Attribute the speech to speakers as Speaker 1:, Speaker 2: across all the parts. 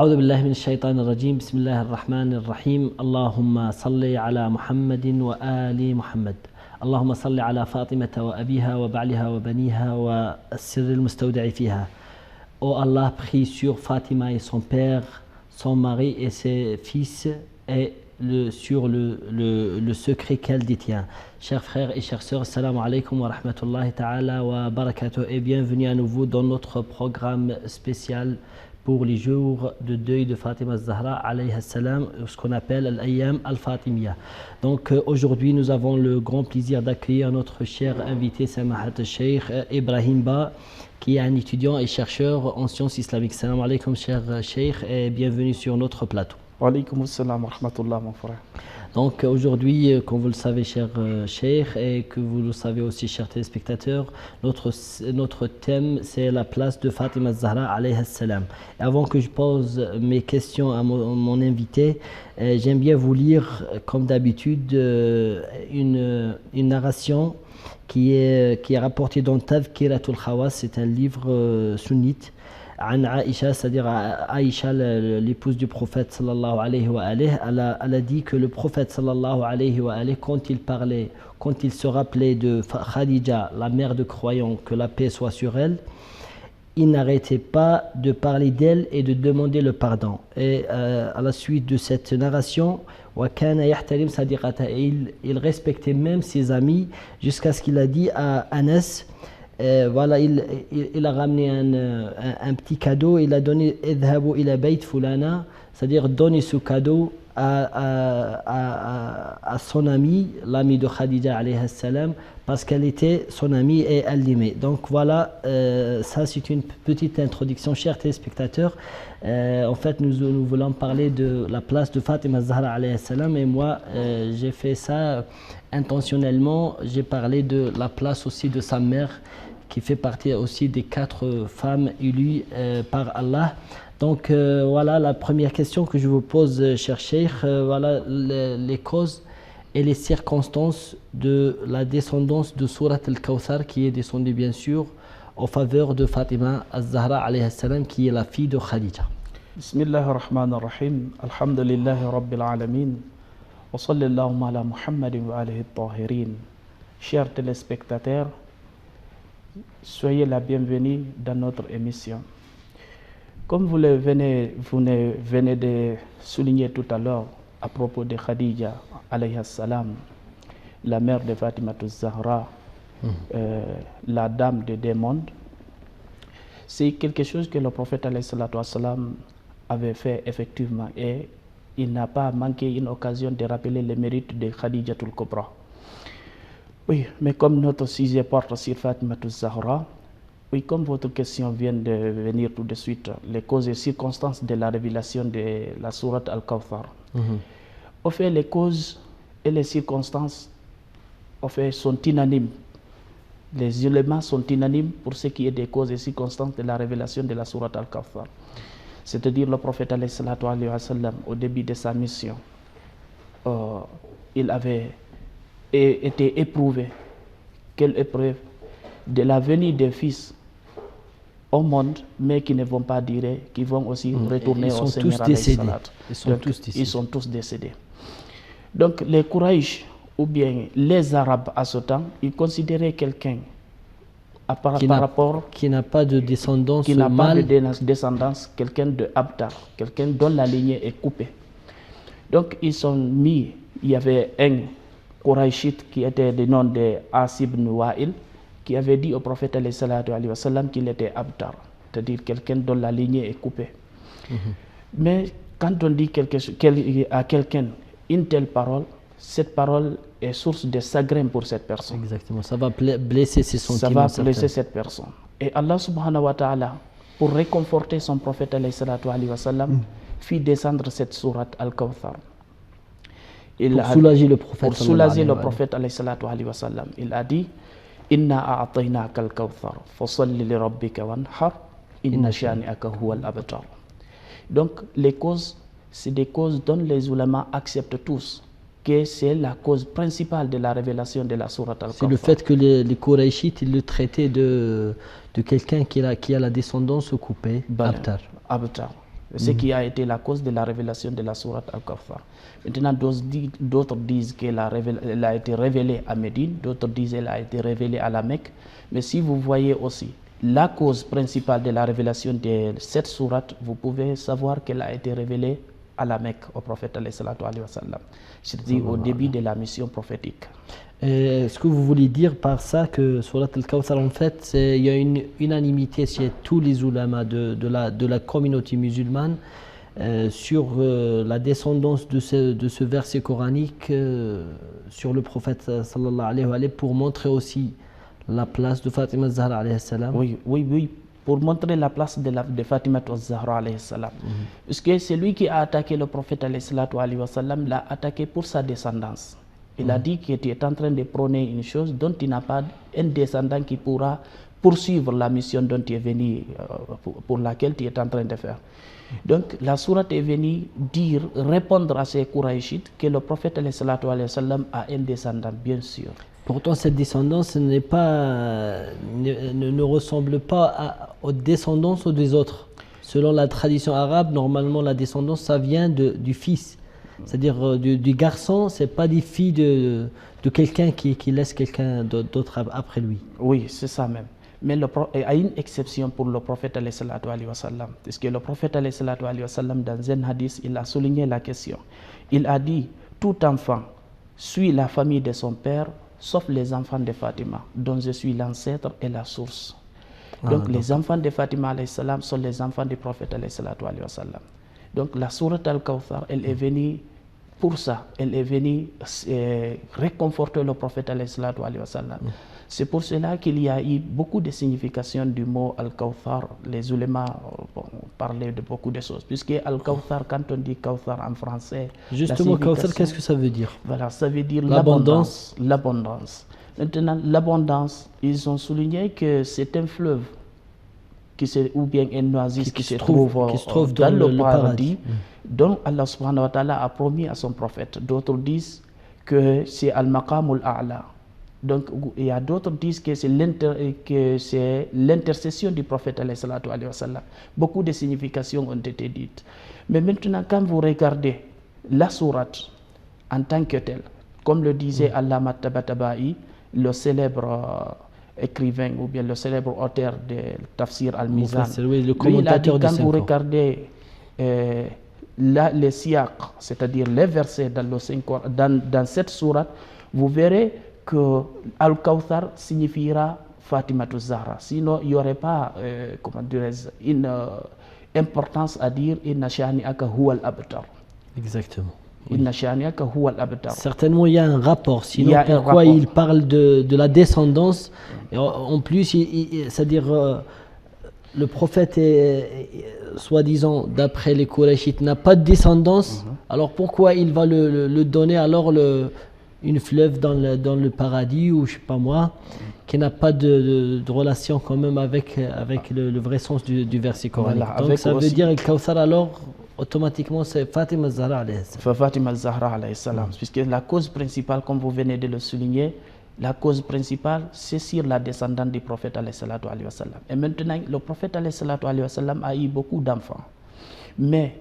Speaker 1: أعوذ بالله من الشيطان الرجيم بسم الله الرحمن الرحيم اللهم صل على محمد وآل محمد اللهم صل على فاطمة وأبيها وبعلها وبنيها والسر المستودع فيها. Oh Allah, prie sur Fatima et son père, son mari et ses fils et sur le secret qu'elle détient. Chers frères et chères sœurs, assalamu alaikum wa rahmatullahi ta'ala wa barakatuh et bienvenue à nouveau dans notre programme spécial pour les jours de deuil de Fatima Zahra alayha salam, ce qu'on appelle l'Ayyam al-Fatimiyya. Donc aujourd'hui nous avons le grand plaisir d'accueillir notre cher invité Samahat Cheikh Ibrahim Ba, qui est un étudiant et chercheur en sciences islamiques. Salam alaikum cher Cheikh et bienvenue sur notre plateau.
Speaker 2: Wa alaykum assalam wa rahmatullah mon frère.
Speaker 1: Donc aujourd'hui, comme vous le savez, cher Cheikh, et que vous le savez aussi, chers téléspectateurs, notre thème, c'est la place de Fatima Zahra alayha salam. Et avant que je pose mes questions à mon invité, j'aime bien vous lire, comme d'habitude, une narration qui est rapportée dans Tadhkiratul Khawas, c'est un livre sunnite. An Aïcha, c'est-à-dire Aïcha, l'épouse du prophète sallallahu alayhi wa alayhi, elle a dit que le prophète sallallahu alayhi wa alayhi, quand il se rappelait de Khadija, la mère de croyants, que la paix soit sur elle, il n'arrêtait pas de parler d'elle et de demander le pardon. Et à la suite de cette narration, il respectait même ses amis, jusqu'à ce qu'il a dit à Anas, voilà, il a ramené un petit cadeau, il a donné idhabu ila bayt fulana, c'est-à-dire donner ce cadeau à son ami, l'ami de Khadija alayha salam, parce qu'elle était son amie et elle l'aimait. Donc voilà, ça c'est une petite introduction, chers téléspectateurs. En fait, nous voulons parler de la place de Fatima Zahra alayha salam, et moi j'ai fait ça intentionnellement. J'ai parlé de la place aussi de sa mère, qui fait partie aussi des 4 femmes élues par Allah. Donc voilà la première question que je vous pose, cher Cheikh. Voilà les causes et les circonstances de la descendance de Surat al-Kawthar, qui est descendue bien sûr en faveur de Fatima az-Zahra alayha salam, qui est la fille de Khadija.
Speaker 2: Bismillahir-Rahmanir-Rahim. Alhamdulillahi Rabbil Alamin. Wa sallallahu ala Muhammadin wa alihi at-tahirin. Chers téléspectateurs, soyez la bienvenue dans notre émission. Comme vous venez de souligner tout à l'heure à propos de Khadija alayha salam, la mère de Fatima az-Zahra, la dame des deux mondes, c'est quelque chose que le prophète alayhi salatu wassalam avait fait effectivement, et il n'a pas manqué une occasion de rappeler les mérites de Khadija al-Kubra. Oui, mais comme notre sujet porte sur Fatima az-Zahra, oui, comme votre question vient de venir tout de suite, les causes et circonstances de la révélation de la sourate Al-Kawthar. Au fait, les causes et les circonstances au fait, sont unanimes. Les éléments sont unanimes pour ce qui est des causes et circonstances de la révélation de la sourate Al-Kawthar. C'est-à-dire le prophète alayhi salatu wa sallam, au début de sa mission, il avait été éprouvé. Quelle épreuve? De la venue des fils au monde, mais qui ne vont pas durer, qui vont aussi retourner au Seigneur. Ils sont tous décédés. Donc les Quraysh, ou bien les Arabes à ce temps, ils considéraient quelqu'un
Speaker 1: qui n'a pas de descendance,
Speaker 2: quelqu'un de abtar, quelqu'un dont la lignée est coupée. Donc ils sont mis, il y avait un Qurayshite qui était du nom de Asib ibn Wa'il, qui avait dit au prophète alayhi wa sallam qu'il était abtar, c'est-à-dire quelqu'un dont la lignée est coupée. Mais quand on dit à quelqu'un une telle parole, cette parole est source de chagrin pour cette personne.
Speaker 1: Exactement, ça va blesser ses sentiments.
Speaker 2: Ça va blesser cette personne. Et Allah subhanahu wa ta'ala, pour réconforter son prophète alayhi wa sallam, fit descendre cette sourate Al-Kawthar.
Speaker 1: Pour soulager le prophète.
Speaker 2: Pour soulager le prophète alayhi wa sallam. Il a dit, Inna a'ataynaka al-Kawthar, fasalli li rabbika wanhar, inna shani'aka huwa al-abtar. Donc, les causes, c'est des causes dont les ulama acceptent tous que c'est la cause principale de la révélation de la sourate Al-Kawthar.
Speaker 1: C'est le fait que les Qurayshites, ils le traitaient de quelqu'un qui a la descendance coupée, abtar.
Speaker 2: Abtar. Ce qui a été la cause de la révélation de la sourate Al-Kawthar. Maintenant, d'autres disent qu'elle a été révélée à Médine, d'autres disent qu'elle a été révélée à la Mecque. Mais si vous voyez aussi la cause principale de la révélation de cette sourate, vous pouvez savoir qu'elle a été révélée à la Mecque, au prophète alayhi wa sallam, c'est-à-dire au début de la mission prophétique.
Speaker 1: Est-ce que vous voulez dire par ça que Surat Al-Kawthar, en fait, il y a une unanimité chez tous les ulama de la communauté musulmane sur la descendance de ce verset coranique sur le prophète sallallahu alayhi wa sallam, pour montrer aussi la place de Fatima Zahra alayhi salam?
Speaker 2: Oui, pour montrer la place de Fatima Zahra alayhi salam. Parce que celui qui a attaqué le prophète alayhi wa sallam l'a attaqué pour sa descendance. Il a dit qu'il est en train de prôner une chose dont il n'a pas un descendant qui pourra poursuivre la mission dont tu es venu, pour laquelle tu es en train de faire. Donc la sourate est venue répondre à ces Qurayshites que le prophète alayhi wa sallam a un descendant, bien sûr.
Speaker 1: Pourtant, cette descendance ne ressemble pas aux descendances des autres. Selon la tradition arabe, normalement, la descendance, ça vient du fils. C'est-à-dire du garçon, ce n'est pas des filles de quelqu'un qui laisse quelqu'un d'autre après lui.
Speaker 2: Oui, c'est ça même. Mais il y a une exception pour le prophète alayhi wa sallam. Parce que le prophète alayhi wa sallam, dans un hadith, il a souligné la question. Il a dit, tout enfant suit la famille de son père, sauf les enfants de Fatima, dont je suis l'ancêtre et la source. Donc les enfants de Fatima alayhi salam sont les enfants du prophète alayhi wa sallam. Donc la sourate Al-Kawthar, elle est venue pour ça. Elle est venue réconforter le prophète alayhi wa sallam. C'est pour cela qu'il y a eu beaucoup de significations du mot Al-Kawthar. Les ulémas parlaient de beaucoup de choses. Puisque Al-Kawthar, quand on dit Kawthar en français...
Speaker 1: Justement, Kawthar, qu'est-ce que ça veut dire?
Speaker 2: Voilà, ça veut dire l'abondance. L'abondance. Maintenant, l'abondance, ils ont souligné que c'est un fleuve, ou bien un oasis qui se trouve dans le paradis, dont Allah subhanahu wa ta'ala a promis à son prophète. D'autres disent que c'est Al-Maqamul A'la. Donc, il y a d'autres qui disent que c'est l'intercession du prophète alayhi wa sallam. Beaucoup de significations ont été dites. Mais maintenant, quand vous regardez la sourate en tant que telle, comme le disait Allama Tabatabai, le célèbre écrivain ou bien le célèbre auteur de Tafsir al-Mizan,
Speaker 1: le commentateur
Speaker 2: quand vous regardez les siaq, c'est-à-dire les versets dans cette sourate, vous verrez que Al-Kawthar signifiera Fatima Zahra. Sinon, il n'y aurait pas une importance à dire Inna shani'aka huwa al-abtar.
Speaker 1: Exactement.
Speaker 2: Inna shani'aka huwa al-abtar.
Speaker 1: Certainement, il y a un rapport. Sinon, pourquoi il parle de la descendance? Et en plus, c'est-à-dire, le prophète est soi-disant, d'après les Qurayshites, n'a pas de descendance. Alors pourquoi il va le donner alors une fleuve dans le paradis, ou je sais pas moi, qui n'a pas de relation quand même avec le vrai sens du verset coranique.
Speaker 2: Voilà,
Speaker 1: donc ça veut dire que Kawthar, alors automatiquement c'est Fatima Zahra alayhi salam.
Speaker 2: Fatima Zahra alayhi salam, puisque la cause principale, comme vous venez de le souligner, la cause principale, c'est sur la descendante du prophète alayhi salam. Et maintenant, le prophète alayhi salam a eu beaucoup d'enfants. Mais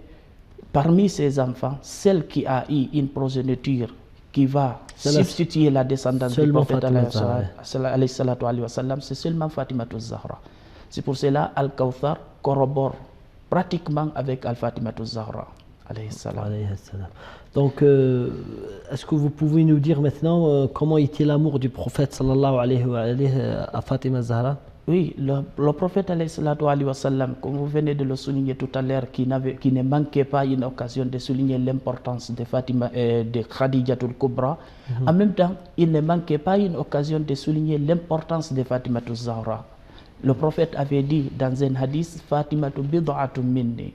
Speaker 2: parmi ces enfants, celle qui a eu une progéniture qui va substituer la descendance du prophète alayhi salam, c'est seulement Fatima Zahra. C'est pour cela Al-Kawthar corrobore pratiquement avec Al-Fatima Zahra alayhi salam.
Speaker 1: Donc, est-ce que vous pouvez nous dire maintenant comment était l'amour du prophète sallallahu alayhi wa alayhi à Fatima Zahra?
Speaker 2: Oui, le prophète alayhi wa sallam, comme vous venez de le souligner tout à l'heure, qui ne manquait pas une occasion de souligner l'importance de Fatima et de Khadijatul Kubra. En même temps, il ne manquait pas une occasion de souligner l'importance de Fatimatul Zahra. Le prophète avait dit dans un hadith, Fatimatu bid'atun minni.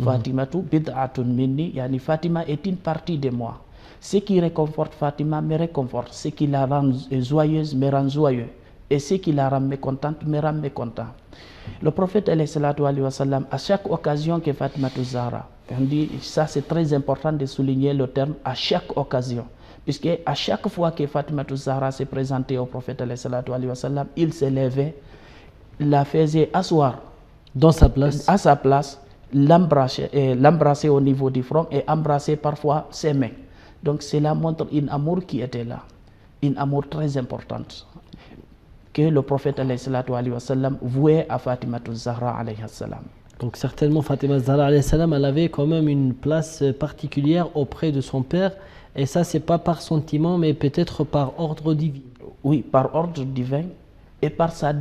Speaker 2: Fatimatu bid'atun minni, yani Fatima est une partie de moi. Ce qui réconforte Fatima me réconforte, ce qui la rend joyeuse me rend joyeux. Et ce qui la rend mécontente me rend mécontent. Le prophète alayhi wa sallam, à chaque occasion que Fatima Zahra, on dit, ça c'est très important de souligner le terme à chaque occasion, puisque à chaque fois que Fatima Zahra s'est présentée au prophète alayhi wa sallam, il se levait, la faisait asseoir
Speaker 1: dans sa place,
Speaker 2: à sa place, l'embrasser au niveau du front et embrasser parfois ses mains. Donc cela montre un amour qui était là, un amour très important que le prophète alayhi wa sallam vouait à Fatima Zahra alayhi salam.
Speaker 1: Donc certainement Fatima Zahra alayhi salam, elle avait quand même une place particulière auprès de son père, et ça c'est pas par sentiment mais peut-être par ordre divin.
Speaker 2: Oui, par ordre divin et par sa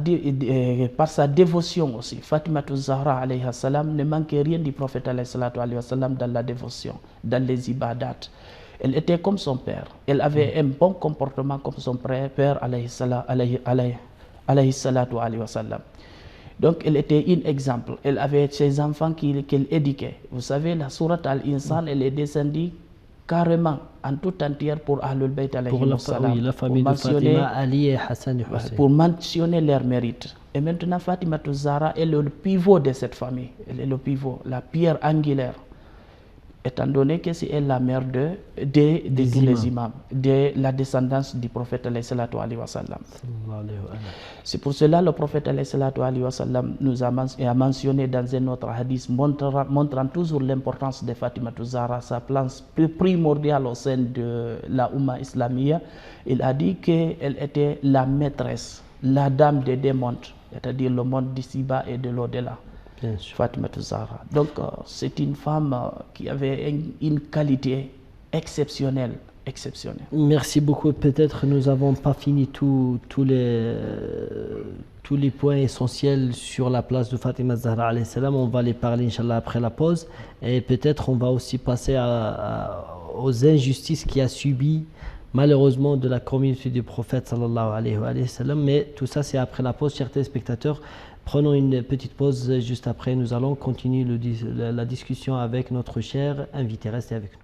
Speaker 2: dévotion aussi. Fatima Zahra alayhi salam ne manquait rien du prophète alayhi wa sallam dans la dévotion, dans les ibadat. Elle était comme son père. Elle avait un bon comportement comme son père alayhi salatu wa sallam. Donc elle était un exemple. Elle avait ses enfants qu'elle éduquait. Vous savez, la sourate Al-Insan, elle est descendue carrément en tout entière pour Ahlul Bayt alayhi salam.
Speaker 1: Oui, la famille de Fatima, Ali et Hassan et Hussein.
Speaker 2: Pour mentionner leur mérite. Et maintenant, Fatima Zahra est le pivot de cette famille. Elle est le pivot, la pierre angulaire. Étant donné que c'est elle la mère de tous les imams, de la descendance du prophète alayhi wa sallam. C'est pour cela que le prophète alayhi wa sallam nous a mentionné dans un autre hadith montrant toujours l'importance de Fatima Zahra, sa place primordiale au sein de la Ummah islamia. Il a dit qu'elle était la maîtresse, la dame des deux mondes, c'est-à-dire le monde d'ici-bas et de l'au-delà. Fatima Zahra. Donc c'est une femme qui avait une qualité exceptionnelle.
Speaker 1: Merci beaucoup. Peut-être nous n'avons pas fini tous les points essentiels sur la place de Fatima Zahra alayhi salam. On va les parler Inch'Allah après la pause, et peut-être on va aussi passer aux injustices qu'il a subies malheureusement de la communauté du prophète sallallahu alayhi wa sallam. Mais tout ça c'est après la pause, chers téléspectateurs. Prenons une petite pause, juste après nous allons continuer la discussion avec notre cher invité. Restez avec nous.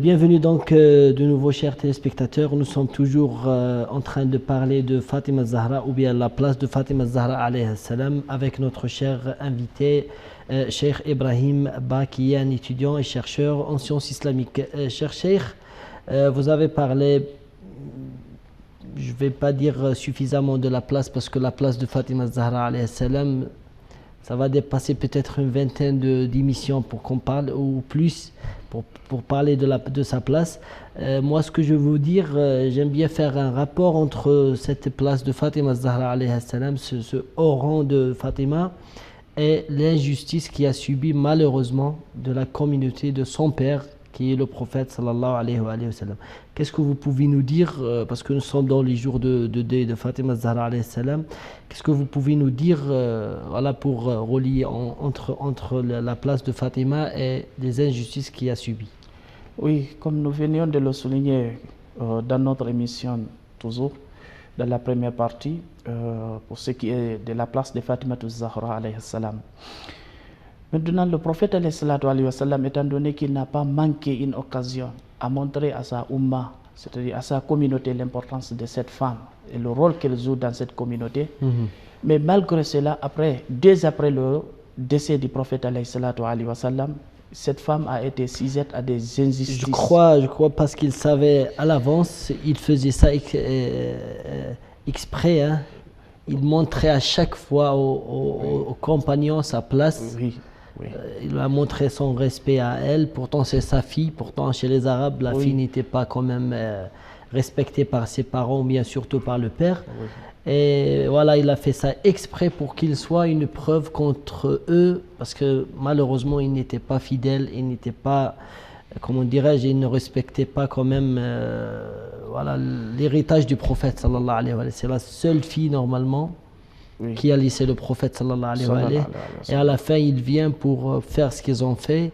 Speaker 1: Bienvenue donc de nouveau chers téléspectateurs. Nous sommes toujours en train de parler de Fatima Zahra, ou bien la place de Fatima Zahra alayhi salam, avec notre cher invité Cheikh Ibrahim Ba, qui est un étudiant et chercheur en sciences islamiques. Cher Cheikh, vous avez parlé, je ne vais pas dire suffisamment de la place, parce que la place de Fatima Zahra alayhi salam, ça va dépasser peut-être une vingtaine d'émissions pour qu'on parle, ou plus, pour parler de sa place. Moi, ce que je veux vous dire, j'aime bien faire un rapport entre cette place de Fatima Zahra alayhi salam, ce haut rang de Fatima, et l'injustice qu'il a subie malheureusement de la communauté de son père, qui est le prophète sallallahu alayhi wa sallam. Qu'est-ce que vous pouvez nous dire, parce que nous sommes dans les jours de deuil de Fatima Zahra alayhi salam, qu'est-ce que vous pouvez nous dire voilà, pour relier entre la place de Fatima et les injustices qu'il a subies?
Speaker 2: Oui, comme nous venions de le souligner dans notre émission toujours, dans la première partie, pour ce qui est de la place de Fatima Zahra alayhi salam. Maintenant, le prophète alayhi wa sallam, étant donné qu'il n'a pas manqué une occasion à montrer à sa Ummah, c'est-à-dire à sa communauté, l'importance de cette femme et le rôle qu'elle joue dans cette communauté, mais malgré cela, dès après décès du prophète alayhi wa sallam, cette femme a été sujette à des injustices.
Speaker 1: Je crois parce qu'il savait à l'avance, il faisait ça exprès. Hein. Il montrait à chaque fois aux compagnons sa place.
Speaker 2: Oui.
Speaker 1: Il a montré son respect à elle. Pourtant, c'est sa fille. Pourtant, chez les Arabes, la fille n'était pas quand même respectée par ses parents, bien surtout par le père. Et voilà, il a fait ça exprès pour qu'il soit une preuve contre eux, parce que malheureusement, ils n'étaient pas fidèles, ils n'étaient pas, comment dirais-je, ils ne respectaient pas quand même voilà, l'héritage du prophète sallallahu alayhi wa sallam. C'est la seule fille normalement qui a laissé le prophète sallallahu alayhi wa sallam. Et à la fin, il vient pour faire ce qu'ils ont fait.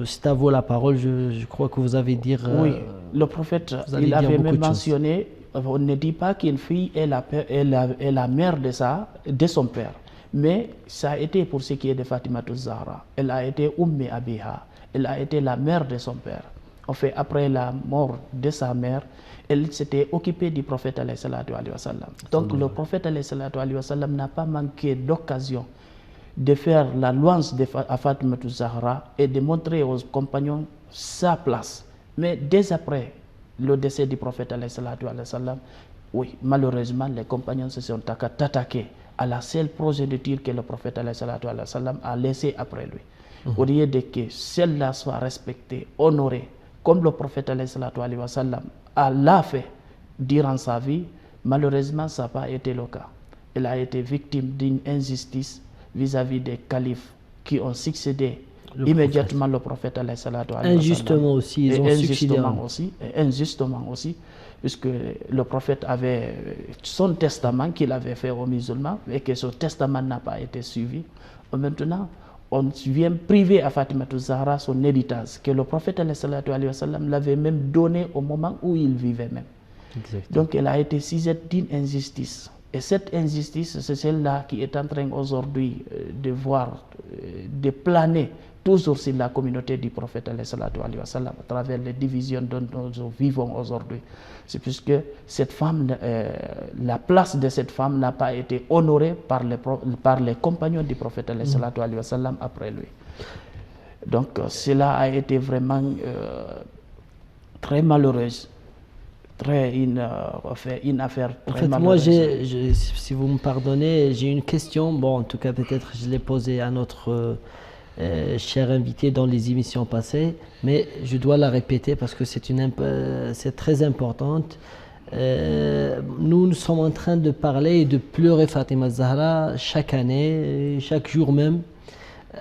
Speaker 1: C'est à vous la parole, je crois que vous avez dit.
Speaker 2: Oui, le prophète, il avait même mentionné. On ne dit pas qu'une fille est la mère de son père, mais ça a été pour ce qui est de Fatima Zahra. Elle a été Ummi Abiha, elle a été la mère de son père. En fait, après la mort de sa mère, elle s'était occupée du prophète alayhi wa sallam. Donc le prophète alayhi wa sallam n'a pas manqué d'occasion de faire la louange à Fatima Zahra et de montrer aux compagnons sa place. Mais dès après le décès du prophète alayhi wa sallam, oui, malheureusement, les compagnons se sont attaqués à la seule progéniture que le prophète alayhi wa sallam a laissée après lui. Au lieu de que celle-là soit respectée, honorée, comme le prophète alayhi wa sallam l'a fait durant sa vie, malheureusement, ça n'a pas été le cas. Elle a été victime d'une injustice vis-à-vis des califes qui ont succédé immédiatement le prophète alayhi wa sallam.
Speaker 1: Injustement aussi, ils ont succédé.
Speaker 2: Injustement aussi, puisque le prophète avait son testament qu'il avait fait aux musulmans et que ce testament n'a pas été suivi. Maintenant, on vient priver à Fatima Zahra son héritage que le prophète alayhi wa sallam l'avait même donné au moment où il vivait même. Exactement. Donc elle a été sujette d'une injustice. Et cette injustice, c'est celle-là qui est en train aujourd'hui de planer toujours sur la communauté du prophète alayhi wa sallam à travers les divisions dont nous vivons aujourd'hui. C'est puisque cette femme, la place de cette femme n'a pas été honorée par les compagnons du prophète alayhi wa sallam après lui. Donc cela a été vraiment très malheureuse. Une affaire très malheureuse.
Speaker 1: Moi, si vous me pardonnez, j'ai une question. Bon, en tout cas, peut-être je l'ai posée à notre cher invité dans les émissions passées, mais je dois la répéter parce que c'est très importante. Nous sommes en train de parler et de pleurer Fatima Zahra chaque année, chaque jour même.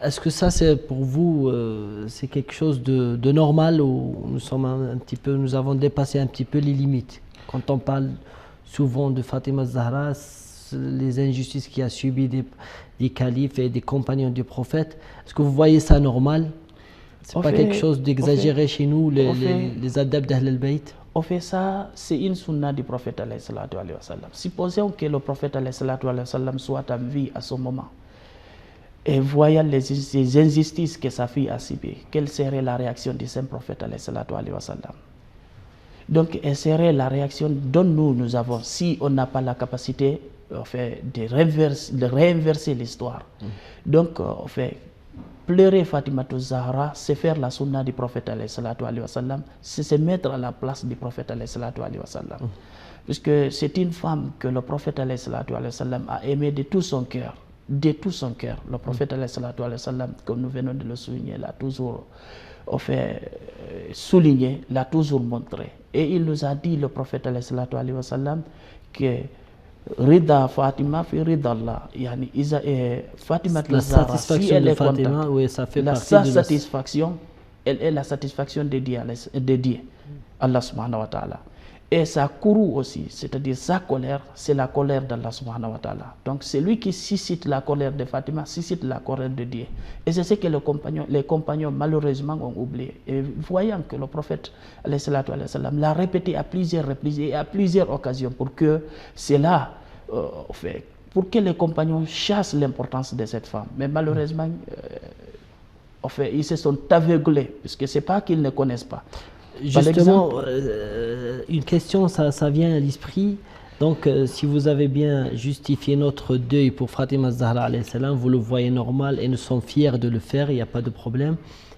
Speaker 1: Est-ce que ça, c'est pour vous, c'est quelque chose de normal ou nous avons dépassé un petit peu les limites? Quand on parle souvent de Fatima Zahra, les injustices qu'il a subies des califes et des compagnons du prophète, est-ce que vous voyez ça normal? C'est pas quelque chose d'exagéré chez nous, les adeptes d'Ahl al-Bayt?
Speaker 2: On fait ça, c'est une sunna du prophète alayhi wa sallam. Supposons que le prophète alayhi wa sallam soit en vie à ce moment. Et voyant les injustices que sa fille a subies, quelle serait la réaction du saint prophète alayhi wa sallam? Donc, elle serait la réaction dont nous avons, si on n'a pas la capacité de réinverser l'histoire. Donc, pleurer Fatima Zahra, c'est faire la sunna du prophète alayhi wa sallam, c'est se mettre à la place du prophète alayhi wa sallam. Puisque c'est une femme que le prophète alayhi wa sallam a aimée de tout son cœur. De tout son cœur. Le prophète alayhi wa sallam, comme nous venons de le souligner, l'a toujours souligné, l'a toujours montré. Et il nous a dit, le prophète alayhi wa sallam, que Rida Fatima fi Rida Allah. Fatima Zahra, si elle est contente,
Speaker 1: oui, ça fait partie
Speaker 2: sa
Speaker 1: de
Speaker 2: satisfaction, elle est la satisfaction de Dieu, Allah subhanahu wa ta'ala. Et sa courroux aussi, c'est-à-dire sa colère, c'est la colère d'Allah subhanahu wa ta'ala. Donc c'est lui qui suscite la colère de Fatima, suscite la colère de Dieu. Et c'est ce que les compagnons malheureusement ont oublié. Et voyant que le prophète alayhi wa sallam l'a répété à plusieurs reprises et à plusieurs occasions pour que cela, pour que les compagnons chassent l'importance de cette femme. Mais malheureusement, ils se sont aveuglés, parce que ce n'est pas qu'ils ne connaissent pas.
Speaker 1: Justement, une question, ça vient à l'esprit. Donc, si vous avez bien justifié notre deuil pour Fatima Zahra alayhi salam, vous le voyez normal et nous sommes fiers de le faire, il n'y a pas de problème.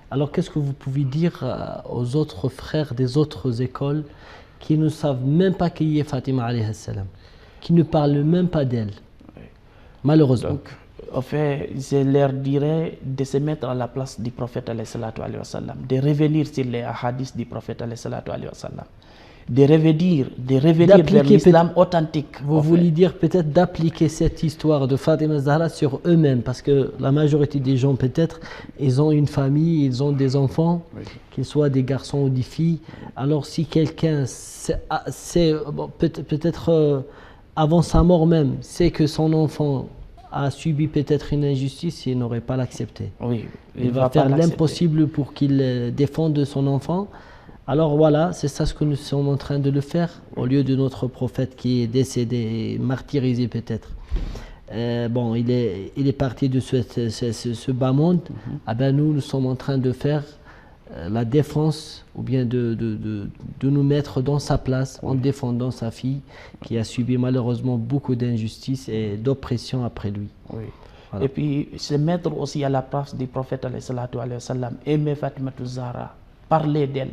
Speaker 1: Alors, qu'est-ce que vous pouvez dire aux autres frères des autres écoles qui ne savent même pas qui est Fatima alayhi salam, qui ne parlent même pas d'elle, malheureusement.
Speaker 2: Donc, en fait, je leur dirais de se mettre à la place du prophète alayhi salatu alayhi wa sallam, de revenir sur les hadiths du prophète alayhi salatu alayhi wa sallam, de revenir vers l'islam authentique.
Speaker 1: Vous voulez dire peut-être d'appliquer cette histoire de Fatima Zahra sur eux-mêmes, parce que la majorité des gens peut-être, ils ont une famille, ils ont des enfants, oui, qu'ils soient des garçons ou des filles. Alors si quelqu'un peut-être avant sa mort même, sait que son enfant a subi peut-être une injustice, il n'aurait pas l'accepté.
Speaker 2: Oui,
Speaker 1: il va faire l'impossible pour qu'il défende son enfant. Alors voilà, c'est ça ce que nous sommes en train de le faire, au lieu de notre prophète qui est décédé, martyrisé peut-être. Bon, il est parti de ce bas monde. Ah ben nous sommes en train de faire la défense, ou bien de nous mettre dans sa place en défendant sa fille qui a subi malheureusement beaucoup d'injustice et d'oppression après lui.
Speaker 2: Oui. Voilà. Et puis se mettre aussi à la place du prophète alayhi wa sallam, aimer Fatima Zahra, parler d'elle.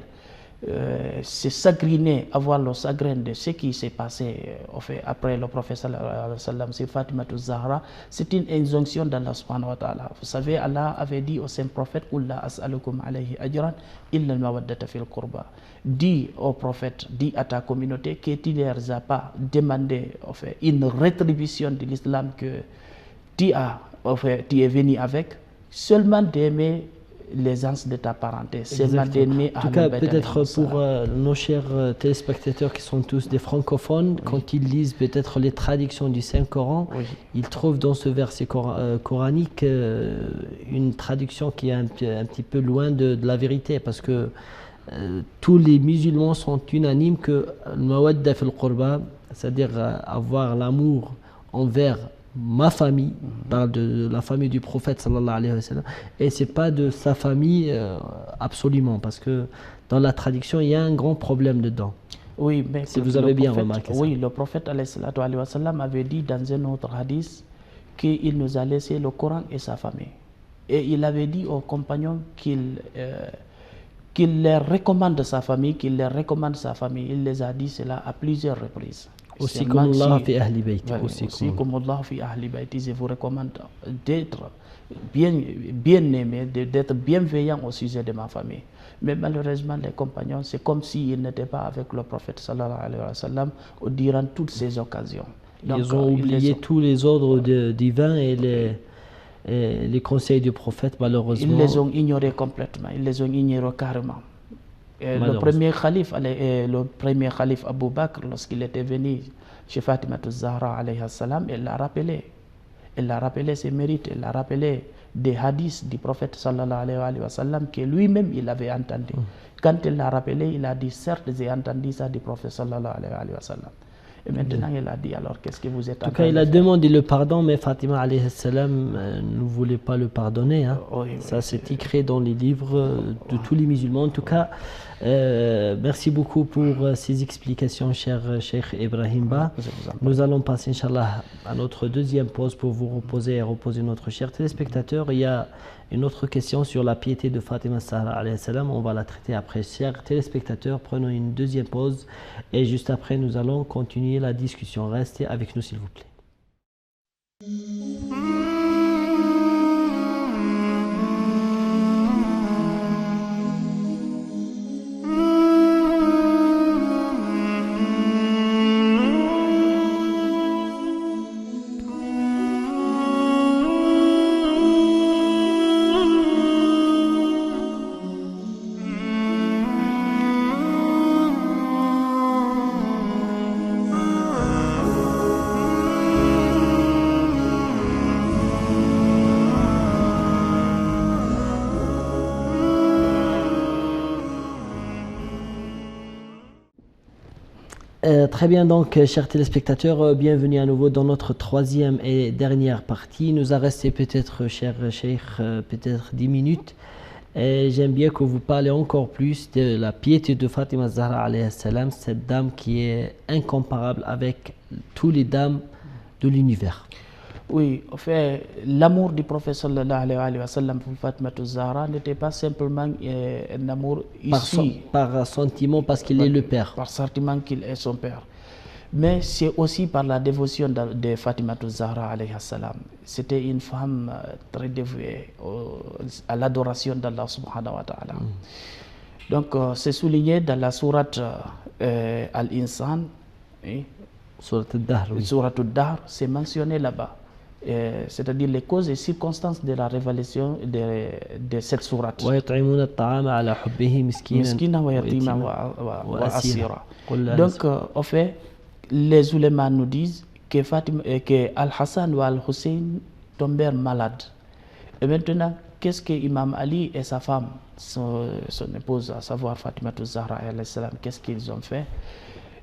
Speaker 2: Se sagriner, avoir le chagrin de ce qui s'est passé après le prophète sallallahu alayhi wa sallam sur Fatima Zahra, c'est une injonction d'Allah subhanahu wa ta'ala. Vous savez, Allah avait dit au saint prophète Qul la as'alukum alayhi ajran illa al-mawaddata fil qurba. Dis au prophète, dis à ta communauté que tu ne leur as pas demandé une rétribution de l'islam que tu es venu avec, seulement d'aimer les gens de ta parenté.
Speaker 1: En tout cas, peut-être pour nos chers téléspectateurs qui sont tous des francophones, oui, quand ils lisent peut-être les traductions du Saint-Coran, oui, ils trouvent dans ce verset coranique une traduction qui est un petit peu loin de la vérité, parce que tous les musulmans sont unanimes que al-mawadda fil qurba, c'est-à-dire avoir l'amour envers ma famille, parle de la famille du prophète sallallahu alayhi wa sallam, et c'est pas de sa famille absolument, parce que dans la traduction il y a un grand problème dedans.
Speaker 2: Oui, mais
Speaker 1: si vous avez bien remarqué ça.
Speaker 2: Oui, le prophète alayhi wa sallam avait dit dans un autre hadith qu'il nous a laissé le Coran et sa famille, et il avait dit aux compagnons qu'il leur recommande sa famille, il les a dit cela à plusieurs reprises.
Speaker 1: Aussi comme Allah fi ahli bayti.
Speaker 2: Aussi comme Allah fi ahli bayti, je vous recommande d'être bien aimé, d'être bienveillant au sujet de ma famille. Mais malheureusement, les compagnons, c'est comme s'ils n'étaient pas avec le prophète sallallahu alayhi wa sallam durant toutes ces occasions.
Speaker 1: Donc, ils ont oublié tous les ordres divins et les conseils du prophète, malheureusement.
Speaker 2: Ils les ont ignorés complètement, ils les ont ignorés carrément. Le premier calife Abu Bakr, lorsqu'il était venu chez Fatima Zahra alayhi salam, elle l'a rappelé ses mérites, elle l'a rappelé des hadiths du prophète sallallahu alayhi wa sallam que lui-même il avait entendu. Quand elle l'a rappelé, il a dit certes j'ai entendu ça du prophète sallallahu alayhi wa sallam. Et maintenant il a dit alors qu'est-ce que vous êtes en train de faire?
Speaker 1: Il a demandé le pardon, mais Fatima alayhi salam ne voulait pas le pardonner. Hein.
Speaker 2: Oui,
Speaker 1: ça c'est écrit dans les livres de tous les musulmans. En tout cas, merci beaucoup pour ces explications, cher Cheikh Ibrahim Ba. Nous allons passer, Inch'Allah, à notre deuxième pause pour vous reposer et reposer notre cher téléspectateur. Il y a une autre question sur la piété de Fatima Zahra alayhi salam. On va la traiter après. Chers téléspectateurs, prenons une deuxième pause et juste après, nous allons continuer la discussion. Restez avec nous, s'il vous plaît. Très bien, donc, chers téléspectateurs, bienvenue à nouveau dans notre troisième et dernière partie. Il nous a resté peut-être, cher Cheikh, peut-être 10 minutes. Et j'aime bien que vous parlez encore plus de la piété de Fatima Zahra alayhi salam, cette dame qui est incomparable avec toutes les dames de l'univers.
Speaker 2: Oui, en fait, l'amour du prophète sallallahu alayhi wa sallam pour Fatima Zahra n'était pas simplement un amour ici.
Speaker 1: Par sentiment, parce qu'il est le père.
Speaker 2: Par sentiment qu'il est son père. Mais c'est aussi par la dévotion de Fatima Zahra alayhi salam. C'était une femme très dévouée à l'adoration d'Allah subhanahu wa ta'ala. Donc c'est souligné dans la sourate Al-Insan,
Speaker 1: Sourate Ad-Dahr, oui.
Speaker 2: Sourate Ad-Dahr, c'est mentionné là-bas. C'est-à-dire les causes et circonstances de la révélation de cette sourate.
Speaker 1: ويطعمون الطعام على حبه
Speaker 2: مسكينا ويتيما وأسيرا. Donc en fait, les ulémas nous disent que Al-Hassan ou Al-Hussein tombèrent malades. Et maintenant, qu'est-ce que Imam Ali et sa femme, son épouse, à savoir Fatima Zahra, qu'est-ce qu'ils ont fait?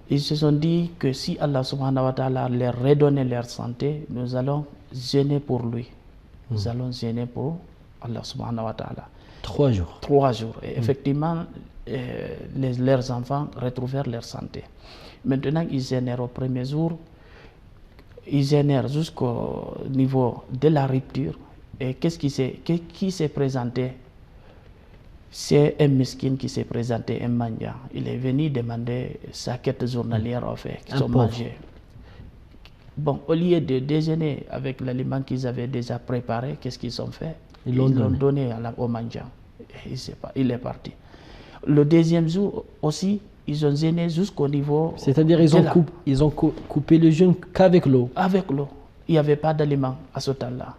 Speaker 2: Ils se sont dit que si Allah subhanahu wa ta'ala leur redonnait leur santé, nous allons gêner pour lui. Nous allons gêner pour Allah subhanahu wa ta'ala.
Speaker 1: 3 jours.
Speaker 2: 3 jours. Et effectivement, leurs enfants retrouvèrent leur santé. Maintenant, ils génèrent au premier jour, ils génèrent jusqu'au niveau de la rupture. Et qu'est-ce qui s'est présenté? C'est un miskin qui s'est présenté, un mendiant. Il est venu demander sa quête journalière, en fait, qu'ils ont mangé. Bon, au lieu de déjeuner avec l'aliment qu'ils avaient déjà préparé, qu'est-ce qu'ils ont fait? Ils l'ont donné au mendiant. Il est parti. Le deuxième jour aussi, ils ont gêné jusqu'au niveau...
Speaker 1: C'est-à-dire ils ont coupé le jeûne qu'avec l'eau.
Speaker 2: Avec l'eau. Il n'y avait pas d'aliment à ce temps-là.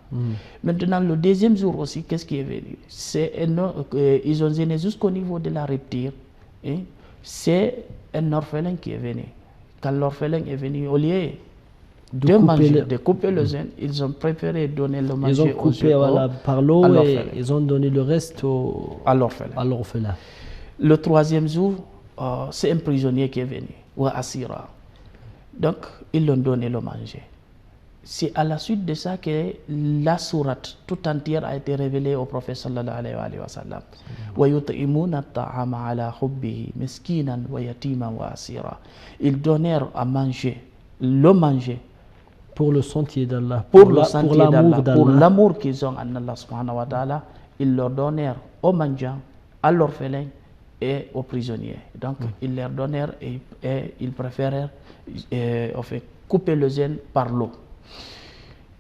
Speaker 2: Maintenant, le deuxième jour aussi, qu'est-ce qui est venu? Ils ont gêné jusqu'au niveau de la rupture. C'est un orphelin qui est venu. Quand l'orphelin est venu, au lieu de couper le jeûne, ils ont préféré donner le manger aux
Speaker 1: Ils ont coupé par l'eau et ils ont donné le reste à l'orphelin.
Speaker 2: Le troisième jour, c'est un prisonnier qui est venu, ou Asira. Donc, ils l'ont donné le manger. C'est à la suite de ça que la sourate tout entière a été révélée au prophète sallallahu alayhi wa sallam. وَيُطْعِمُونَ الطَّعَامَ عَلَى حُبِّهِ مِسْكِينًا وَيَتِيمًا وَأَسِيرًا. Ils donnèrent à manger, le manger.
Speaker 1: Pour le sentier d'Allah.
Speaker 2: Pour l'amour qu'ils ont en Allah subhanahu wa ta'ala. Ils leur donnèrent aux mendiants, à l'orphelin et aux prisonniers. Donc, ils leur donnèrent et ils préférèrent couper le jeûne par l'eau.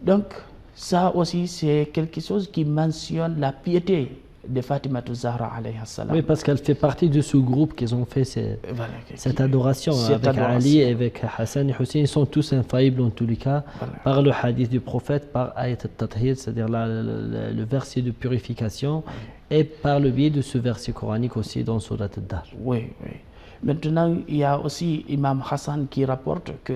Speaker 2: Donc, ça aussi, c'est quelque chose qui mentionne la piété de Fatima Zahra alayhi salam.
Speaker 1: Oui, parce qu'elle fait partie de ce groupe qui ont fait cette adoration avec Ali et avec Hassan et Hussein. Ils sont tous infaillibles en tous les cas, par le hadith du prophète, par ayat al-tathhir, c'est-à-dire le verset de purification, et par le biais de ce verset coranique aussi dans Surat Ad-Dahr.
Speaker 2: Oui, oui. Maintenant, il y a aussi Imam Hassan qui rapporte que,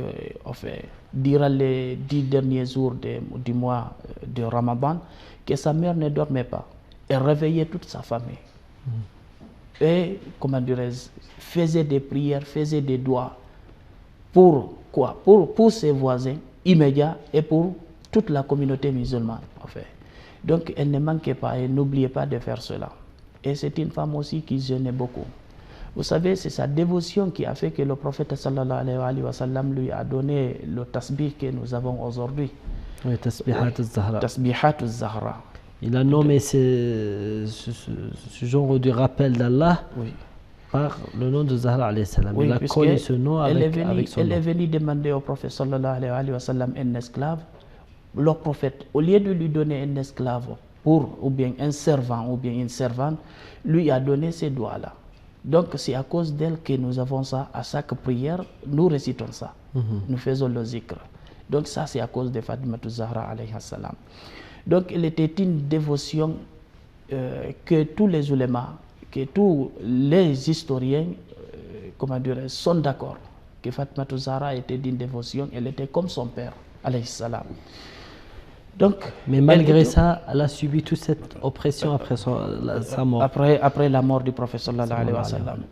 Speaker 2: durant les 10 derniers jours du mois de Ramadan, que sa mère ne dormait pas. Elle réveillait toute sa famille. Et, comment dirais-je, faisait des prières, faisait des doigts. Pour quoi? Pour ses voisins immédiats et pour toute la communauté musulmane, Donc, elle ne manquait pas et n'oubliait pas de faire cela. Et c'est une femme aussi qui jeûnait beaucoup. Vous savez, c'est sa dévotion qui a fait que le prophète sallallahu alayhi wa sallam lui a donné le tasbih que nous avons aujourd'hui.
Speaker 1: Oui, Tasbihat al-Zahra.
Speaker 2: Tasbihat al-Zahra.
Speaker 1: Il a nommé ce genre de rappel d'Allah par le nom de Zahra alayhi salam.
Speaker 2: Oui,
Speaker 1: il a connu ce nom avec son nom.
Speaker 2: Elle est venue demander au prophète sallallahu alayhi wa sallam un esclave. Le prophète, au lieu de lui donner un esclave ou bien un servant ou bien une servante, lui a donné ces doigts-là. Donc c'est à cause d'elle que nous avons ça. À chaque prière, nous récitons ça. Nous faisons le zikr. Donc ça, c'est à cause de Fatima Zahra alayhi salam. Donc il était une dévotion que tous les ulémas, que tous les historiens, sont d'accord. Que Fatima Zahra était d'une dévotion, elle était comme son père alayhi salam. Donc,
Speaker 1: mais malgré ça, elle a subi toute cette oppression après sa mort.
Speaker 2: Après la mort du prophète sallallahu alayhi wa sallam.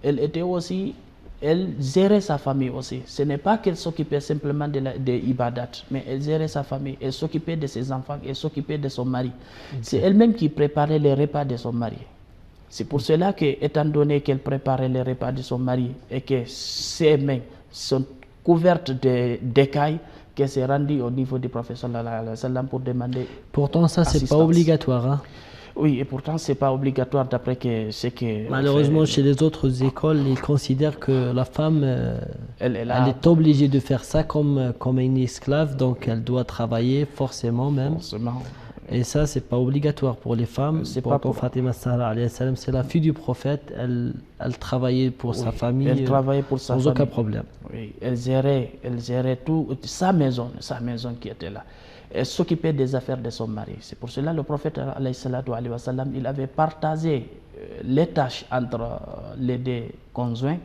Speaker 2: Elle gérait sa famille aussi. Ce n'est pas qu'elle s'occupait simplement de ibadat, mais elle gérait sa famille. Elle s'occupait de ses enfants, elle s'occupait de son mari. C'est elle-même qui préparait les repas de son mari. C'est pour cela que, étant donné qu'elle préparait les repas de son mari et que ses mains sont couvertes d'écailles, qu'elle s'est rendue au niveau du prophète sallallahu alayhi wa sallam pour demander.
Speaker 1: Pourtant, ça, c'est pas obligatoire. Hein?
Speaker 2: Oui, et pourtant, c'est pas obligatoire d'après ce que.
Speaker 1: Malheureusement, chez les autres écoles, ils considèrent que la femme, elle est obligée de faire ça comme une esclave, donc elle doit travailler forcément même.
Speaker 2: Forcément.
Speaker 1: Et ça, c'est pas obligatoire pour les femmes.
Speaker 2: C'est
Speaker 1: pour
Speaker 2: pas pour
Speaker 1: Fatima Zahra alayhi salam, c'est la fille du prophète. Elle travaillait pour sa famille.
Speaker 2: Elle travaillait pour sa famille.
Speaker 1: Sans aucun problème.
Speaker 2: Oui, elle gérait tout, sa maison qui était là. Elle s'occupait des affaires de son mari. C'est pour cela que le prophète alayhi salam, il avait partagé les tâches entre les deux conjoints.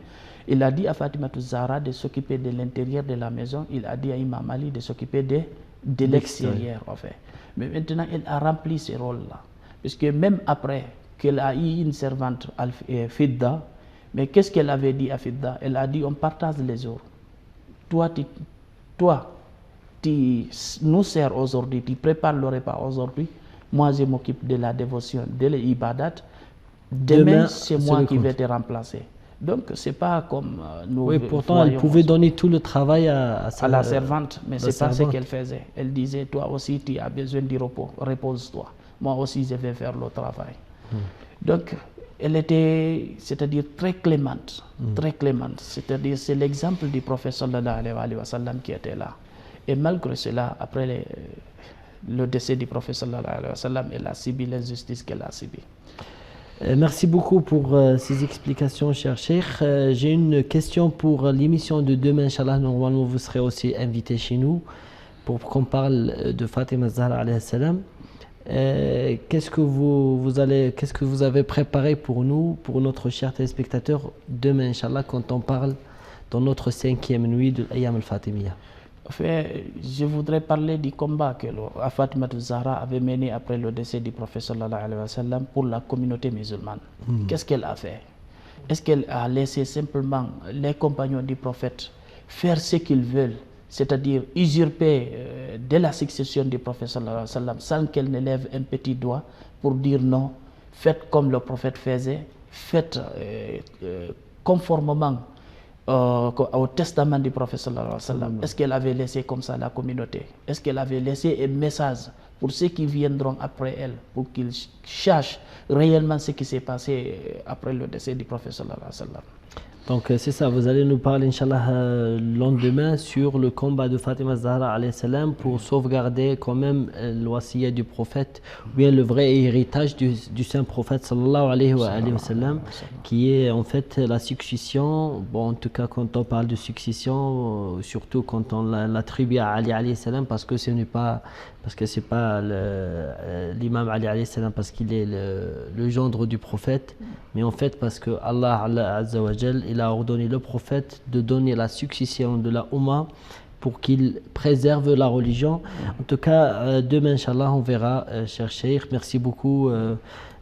Speaker 2: Il a dit à Fatima Zahra de s'occuper de l'intérieur de la maison. Il a dit à Imam Ali de s'occuper de l'extérieur, en fait. Mais maintenant, elle a rempli ce rôle-là. Puisque même après qu'elle a eu une servante, Fidda, mais qu'est-ce qu'elle avait dit à Fidda? Elle a dit, on partage les jours. Toi, tu nous sers aujourd'hui, tu prépares le repas aujourd'hui. Moi, je m'occupe de la dévotion, de l'ibadat. Demain, c'est moi qui vais te remplacer. Donc, ce n'est pas comme nous.
Speaker 1: Oui, pourtant, elle pouvait donner tout le travail à
Speaker 2: la servante, mais ce n'est pas ce qu'elle faisait. Elle disait, toi aussi, tu as besoin du repos, repose-toi. Moi aussi, je vais faire le travail. Donc, elle était, c'est-à-dire très clémente, très clémente. C'est-à-dire, c'est l'exemple du prophète sallallahu alayhi wa sallam qui était là. Et malgré cela, après le décès du prophète sallallahu alayhi wa sallam, elle a subi l'injustice qu'elle a subie.
Speaker 1: Merci beaucoup pour ces explications, cher Cheikh. J'ai une question pour l'émission de demain, Inch'Allah. Normalement, vous serez aussi invité chez nous pour qu'on parle de Fatima Zahra alayhi salam. Qu'est-ce que vous avez préparé pour nous, pour notre cher téléspectateur, demain, Inch'Allah, quand on parle dans notre 5e nuit de l'Ayyam al-Fatimiyya?
Speaker 2: Enfin, je voudrais parler du combat que Fatima Zahra avait mené après le décès du prophète sallallahu alayhi wa sallam pour la communauté musulmane. Qu'est-ce qu'elle a fait? Est-ce qu'elle a laissé simplement les compagnons du prophète faire ce qu'ils veulent, c'est-à-dire usurper de la succession du prophète sallallahu alayhi wa sallam sans qu'elle ne lève un petit doigt pour dire non, faites comme le prophète faisait, faites conformément au testament du prophète sallallahu alayhi wa sallam? Est-ce qu'elle avait laissé comme ça la communauté? Est-ce qu'elle avait laissé un message pour ceux qui viendront après elle, pour qu'ils sachent réellement ce qui s'est passé après le décès du prophète sallallahu alayhi wa sallam?
Speaker 1: Donc c'est ça, vous allez nous parler Inch'Allah le lendemain sur le combat de Fatima Zahra alayhi salam pour sauvegarder quand même le wasiya du prophète, ou bien le vrai héritage du saint prophète sallallahu alayhi wa sallam, qui est en fait la succession. Bon, en tout cas quand on parle de succession, surtout quand on l'attribue à Ali alayhi salam, parce que c'est pas l'imam Ali alayhi salam parce qu'il est le gendre du prophète, mais en fait parce que Allah Azza wa Jal, il a ordonné le prophète de donner la succession de la Ummah pour qu'il préserve la religion. En tout cas, demain, Inch'Allah, on verra, cher Cheikh. Merci beaucoup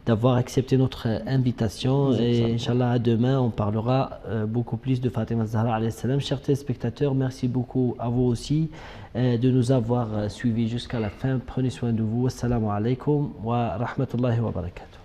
Speaker 1: d'avoir accepté notre invitation. Et Inch'Allah, à demain, on parlera beaucoup plus de Fatima Zahra alayhi salam. Chers téléspectateurs, merci beaucoup à vous aussi de nous avoir suivis jusqu'à la fin. Prenez soin de vous. Assalamu alaikum wa rahmatullahi wa barakatuh.